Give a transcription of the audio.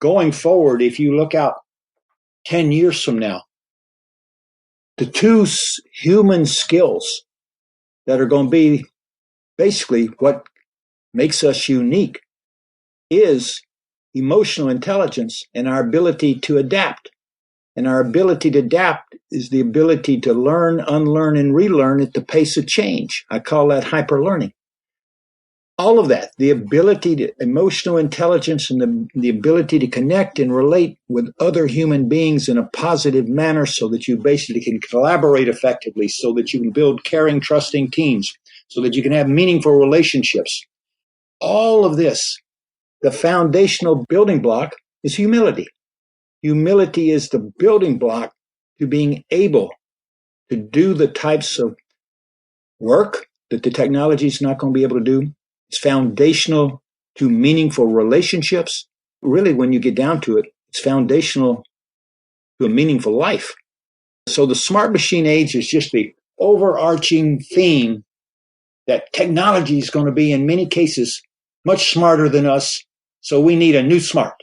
going forward, if you look out 10 years from now, the two human skills that are going to be basically what makes us unique is emotional intelligence and our ability to adapt. And our ability to adapt is the ability to learn, unlearn, and relearn at the pace of change. I call that hyperlearning. All of that, the ability to emotional intelligence and the ability to connect and relate with other human beings in a positive manner so that you basically can collaborate effectively, so that you can build caring, trusting teams, so that you can have meaningful relationships. All of this, the foundational building block is humility. Humility is the building block to being able to do the types of work that the technology is not going to be able to do. It's foundational to meaningful relationships. Really, when you get down to it, it's foundational to a meaningful life. So the smart machine age is just the overarching theme that technology is going to be, in many cases, much smarter than us. So we need a NewSmart.